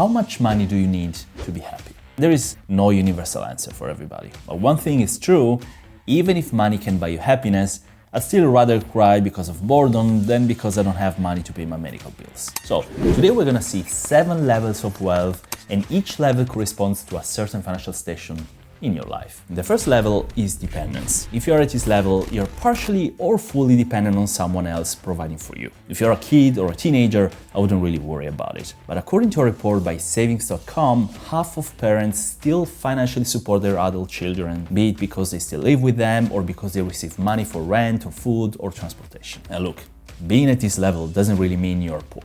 how much money do you need to be happy? There is no universal answer for everybody. But one thing is true, even if money can buy you happiness, I'd still rather cry because of boredom than because I don't have money to pay my medical bills. So today we're gonna see 7 levels of wealth, and each level corresponds to a certain financial station in your life. The first level is dependence. If you're at this level, you're partially or fully dependent on someone else providing for you. If you're a kid or a teenager, I wouldn't really worry about it. But according to a report by savings.com, half of parents still financially support their adult children, be it because they still live with them or because they receive money for rent or food or transportation. Now look, being at this level doesn't really mean you're poor.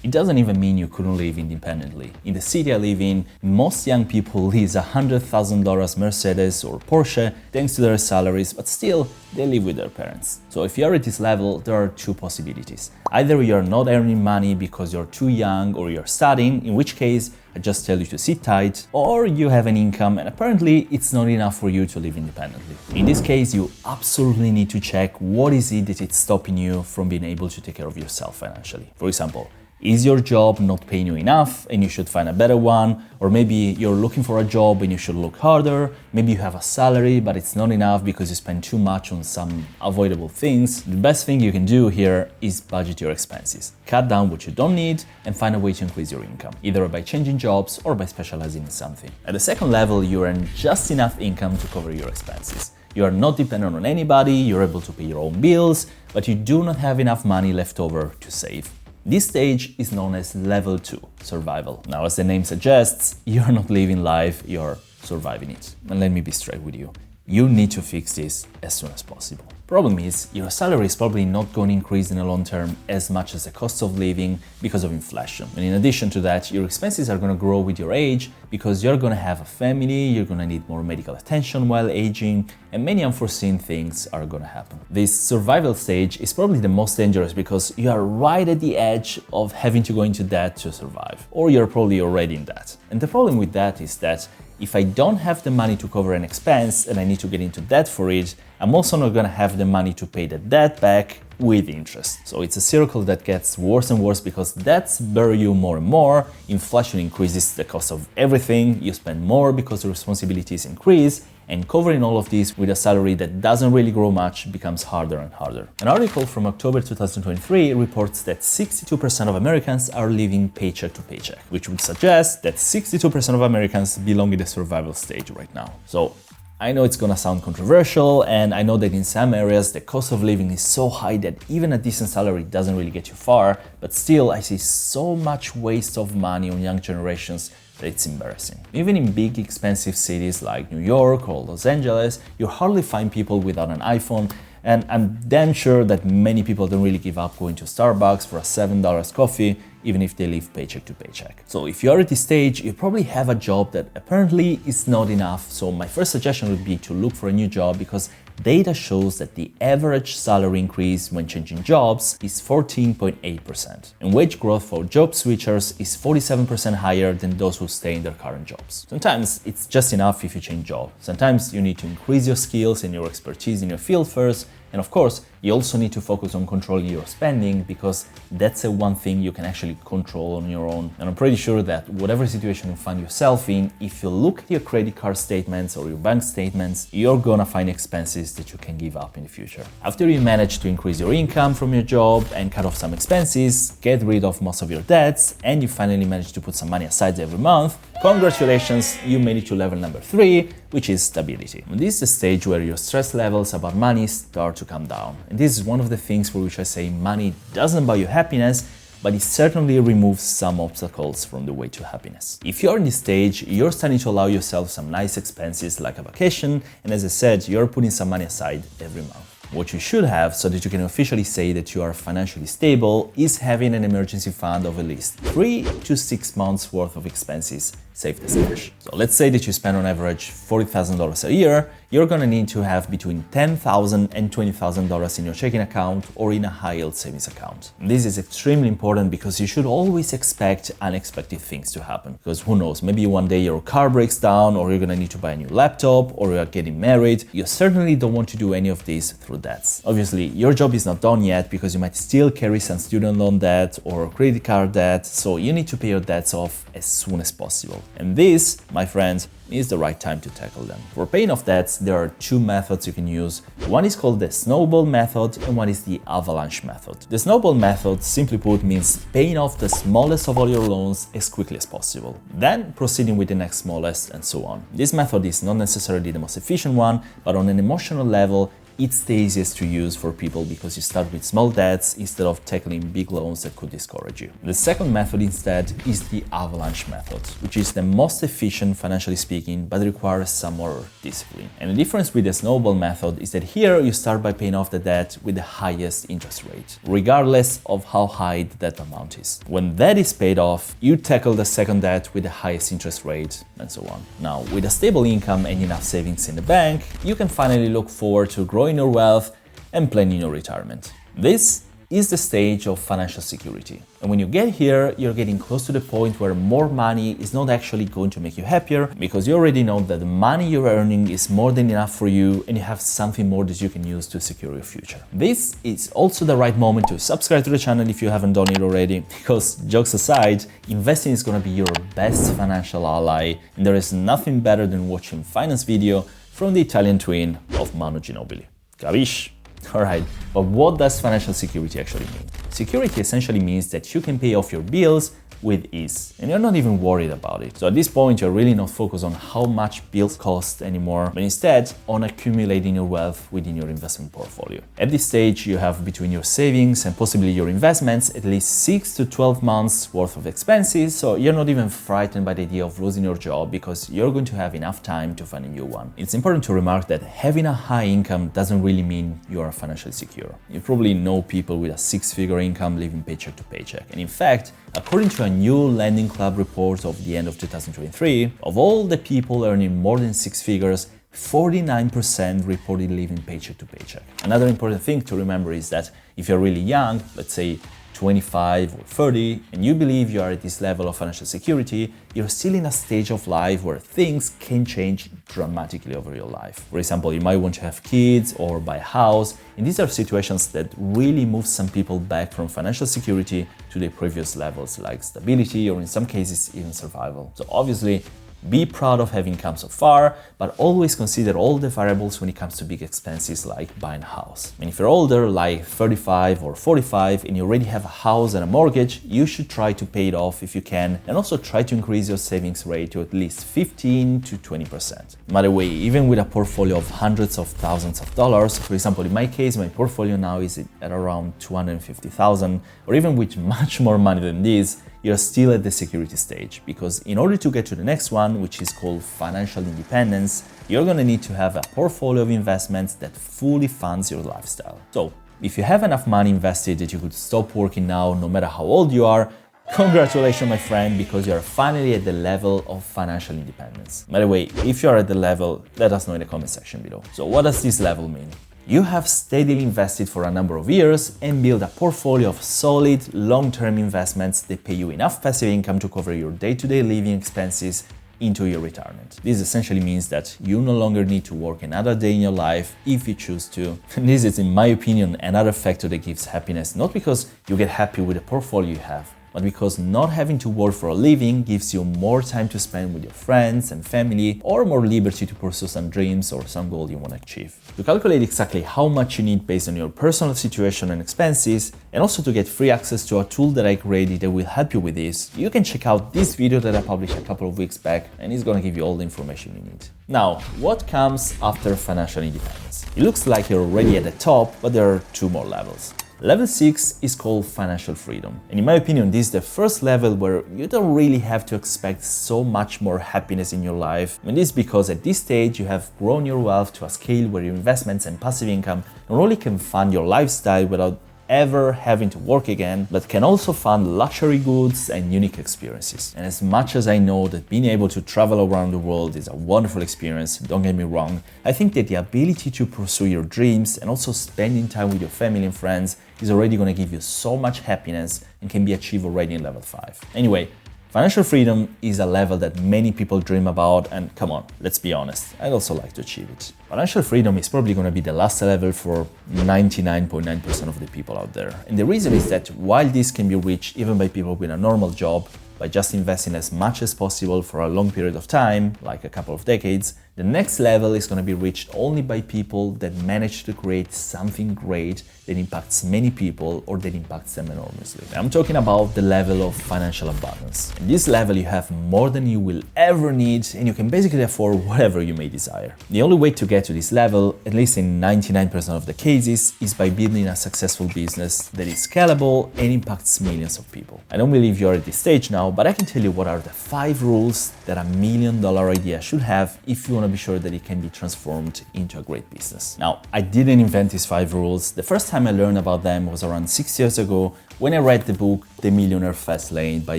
It doesn't even mean you couldn't live independently. In the city I live in, most young people lease a $100,000 Mercedes or Porsche thanks to their salaries, but still, they live with their parents. So if you're at this level, there are 2 possibilities. Either you're not earning money because you're too young or you're studying, in which case I just tell you to sit tight, or you have an income and apparently it's not enough for you to live independently. In this case, you absolutely need to check what is it that it's stopping you from being able to take care of yourself financially. For example, is your job not paying you enough and you should find a better one? Or maybe you're looking for a job and you should look harder. Maybe you have a salary but it's not enough because you spend too much on some avoidable things. The best thing you can do here is budget your expenses. Cut down what you don't need and find a way to increase your income, either by changing jobs or by specializing in something. At the second level, you earn just enough income to cover your expenses. You are not dependent on anybody, you're able to pay your own bills, but you do not have enough money left over to save. This stage is known as level 2, survival. Now, as the name suggests, you're not living life, you're surviving it. And let me be straight with you. You need to fix this as soon as possible. Problem is, your salary is probably not going to increase in the long term as much as the cost of living because of inflation. And in addition to that, your expenses are going to grow with your age because you're going to have a family, you're going to need more medical attention while aging, and many unforeseen things are going to happen. This survival stage is probably the most dangerous because you are right at the edge of having to go into debt to survive, or you're probably already in debt. And the problem with that is that if I don't have the money to cover an expense and I need to get into debt for it, I'm also not gonna have the money to pay the debt back with interest. So it's a circle that gets worse and worse because debts bury you more and more, inflation increases the cost of everything, you spend more because the responsibilities increase, and covering all of this with a salary that doesn't really grow much becomes harder and harder. An article from October 2023 reports that 62% of Americans are living paycheck to paycheck, which would suggest that 62% of Americans belong in the survival stage right now. So I know it's gonna sound controversial, and I know that in some areas the cost of living is so high that even a decent salary doesn't really get you far, but still I see so much waste of money on young generations that it's embarrassing. Even in big expensive cities like New York or Los Angeles, you hardly find people without an iPhone, and I'm damn sure that many people don't really give up going to Starbucks for a $7 coffee, even if they live paycheck to paycheck. So if you're at this stage, you probably have a job that apparently is not enough. So my first suggestion would be to look for a new job, because data shows that the average salary increase when changing jobs is 14.8%. And wage growth for job switchers is 47% higher than those who stay in their current jobs. Sometimes it's just enough if you change job. Sometimes you need to increase your skills and your expertise in your field first. And of course, you also need to focus on controlling your spending, because that's the one thing you can actually control on your own. And I'm pretty sure that whatever situation you find yourself in, if you look at your credit card statements or your bank statements, you're gonna find expenses that you can give up in the future. After you manage to increase your income from your job and cut off some expenses, get rid of most of your debts, and you finally manage to put some money aside every month, congratulations, you made it to level number 3, which is stability. And this is the stage where your stress levels about money start to come down. And this is one of the things for which I say money doesn't buy you happiness, but it certainly removes some obstacles from the way to happiness. If you're in this stage, you're starting to allow yourself some nice expenses like a vacation, and as I said, you're putting some money aside every month. What you should have, so that you can officially say that you are financially stable, is having an emergency fund of at least 3 to 6 months worth of expenses save this cash. So let's say that you spend on average $40,000 a year, you're gonna need to have between $10,000 and $20,000 in your checking account or in a high-yield savings account. This is extremely important because you should always expect unexpected things to happen. Because who knows, maybe one day your car breaks down, or you're gonna need to buy a new laptop, or you're getting married. You certainly don't want to do any of this through debts. Obviously, your job is not done yet because you might still carry some student loan debt or credit card debt, so you need to pay your debts off as soon as possible. And this, my friends, is the right time to tackle them. For paying off debts, there are two methods you can use. One is called the snowball method and one is the avalanche method. The snowball method, simply put, means paying off the smallest of all your loans as quickly as possible, then proceeding with the next smallest and so on. This method is not necessarily the most efficient one, but on an emotional level, it's the easiest to use for people because you start with small debts instead of tackling big loans that could discourage you. The second method instead is the avalanche method, which is the most efficient financially speaking, but requires some more discipline. And the difference with the snowball method is that here you start by paying off the debt with the highest interest rate, regardless of how high the debt amount is. When that is paid off, you tackle the second debt with the highest interest rate, and so on. Now, with a stable income and enough savings in the bank, you can finally look forward to growing your wealth and planning your retirement. This is the stage of financial security. And when you get here, you're getting close to the point where more money is not actually going to make you happier because you already know that the money you're earning is more than enough for you and you have something more that you can use to secure your future. This is also the right moment to subscribe to the channel if you haven't done it already, because jokes aside, investing is going to be your best financial ally, and there is nothing better than watching finance video from the Italian twin of Manu Ginobili. Capish? Alright, but what does financial security actually mean? Security essentially means that you can pay off your bills with ease, and you're not even worried about it. So at this point, you're really not focused on how much bills cost anymore, but instead on accumulating your wealth within your investment portfolio. At this stage, you have between your savings and possibly your investments at least 6 to 12 months worth of expenses, so you're not even frightened by the idea of losing your job because you're going to have enough time to find a new one. It's important to remark that having a high income doesn't really mean you are financially secure. You probably know people with a six-figure income living paycheck to paycheck, and in fact, according to a new Lending Club report of the end of 2023, of all the people earning more than six figures, 49% reported living paycheck to paycheck. Another important thing to remember is that if you're really young, let's say 25 or 30, and you believe you are at this level of financial security, you're still in a stage of life where things can change dramatically over your life. For example, you might want to have kids or buy a house, and these are situations that really move some people back from financial security to their previous levels, like stability or in some cases even survival. So obviously, be proud of having come so far, but always consider all the variables when it comes to big expenses like buying a house. And if you're older, like 35 or 45, and you already have a house and a mortgage, you should try to pay it off if you can, and also try to increase your savings rate to at least 15 to 20%. By the way, even with a portfolio of hundreds of thousands of dollars, for example, in my case, my portfolio now is at around 250,000, or even with much more money than this, you're still at the security stage, because in order to get to the next one, which is called financial independence, you're gonna need to have a portfolio of investments that fully funds your lifestyle. So if you have enough money invested that you could stop working now, no matter how old you are, congratulations, my friend, because you're finally at the level of financial independence. By the way, if you're at the level, let us know in the comment section below. So what does this level mean? You have steadily invested for a number of years and built a portfolio of solid, long-term investments that pay you enough passive income to cover your day-to-day living expenses into your retirement. This essentially means that you no longer need to work another day in your life if you choose to. And this is, in my opinion, another factor that gives happiness, not because you get happy with the portfolio you have, but because not having to work for a living gives you more time to spend with your friends and family, or more liberty to pursue some dreams or some goal you want to achieve. To calculate exactly how much you need based on your personal situation and expenses, and also to get free access to a tool that I created that will help you with this, you can check out this video that I published a couple of weeks back, and it's gonna give you all the information you need. Now, what comes after financial independence? It looks like you're already at the top, but there are two more levels. Level 6 is called financial freedom. And in my opinion, this is the first level where you don't really have to expect so much more happiness in your life. And this is because at this stage, you have grown your wealth to a scale where your investments and passive income not only can fund your lifestyle without ever having to work again, but can also fund luxury goods and unique experiences. And as much as I know that being able to travel around the world is a wonderful experience, don't get me wrong, I think that the ability to pursue your dreams and also spending time with your family and friends is already going to give you so much happiness and can be achieved already in level 5. Anyway, financial freedom is a level that many people dream about, and come on, let's be honest, I'd also like to achieve it. Financial freedom is probably going to be the last level for 99.9% of the people out there. And the reason is that while this can be reached even by people with a normal job, by just investing as much as possible for a long period of time, like a couple of decades, the next level is going to be reached only by people that manage to create something great that impacts many people or that impacts them enormously. I'm talking about the level of financial abundance. In this level, you have more than you will ever need, and you can basically afford whatever you may desire. The only way to get to this level, at least in 99% of the cases, is by building a successful business that is scalable and impacts millions of people. I don't believe you're at this stage now, but I can tell you what are the 5 rules that $1 million idea should have if you want to be sure that it can be transformed into a great business. Now, I didn't invent these 5 rules. The first time I learned about them was around 6 years ago when I read the book The Millionaire Fast Lane by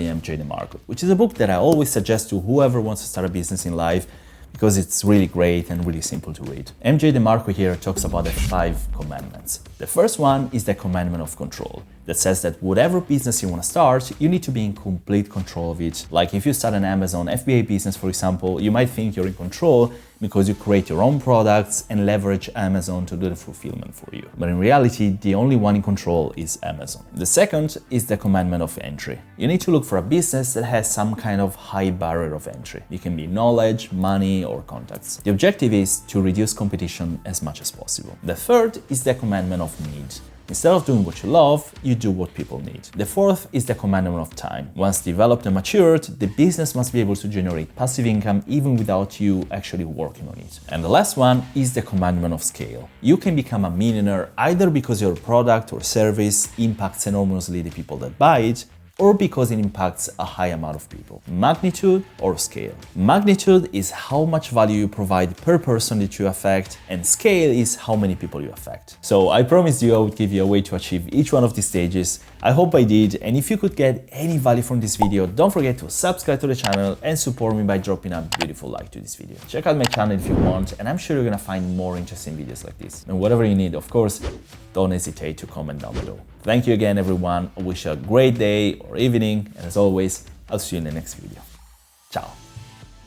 MJ DeMarco, which is a book that I always suggest to whoever wants to start a business in life because it's really great and really simple to read. MJ DeMarco here talks about the 5 commandments. The first one is the commandment of control, that says that whatever business you want to start, you need to be in complete control of it. Like if you start an Amazon FBA business, for example, you might think you're in control because you create your own products and leverage Amazon to do the fulfillment for you. But in reality, the only one in control is Amazon. The second is the commandment of entry. You need to look for a business that has some kind of high barrier of entry. It can be knowledge, money, or contacts. The objective is to reduce competition as much as possible. The third is the commandment of need. Instead of doing what you love, you do what people need. The fourth is the commandment of time. Once developed and matured, the business must be able to generate passive income even without you actually working on it. And the last one is the commandment of scale. You can become a millionaire either because your product or service impacts enormously the people that buy it, or because it impacts a high amount of people. Magnitude or scale. Magnitude is how much value you provide per person that you affect, and scale is how many people you affect. So I promised you I would give you a way to achieve each one of these stages. I hope I did, and if you could get any value from this video, don't forget to subscribe to the channel and support me by dropping a beautiful like to this video. Check out my channel if you want, and I'm sure you're gonna find more interesting videos like this. And whatever you need, of course, don't hesitate to comment down below. Thank you again, everyone. I wish you a great day or evening, and as always, I'll see you in the next video. Ciao.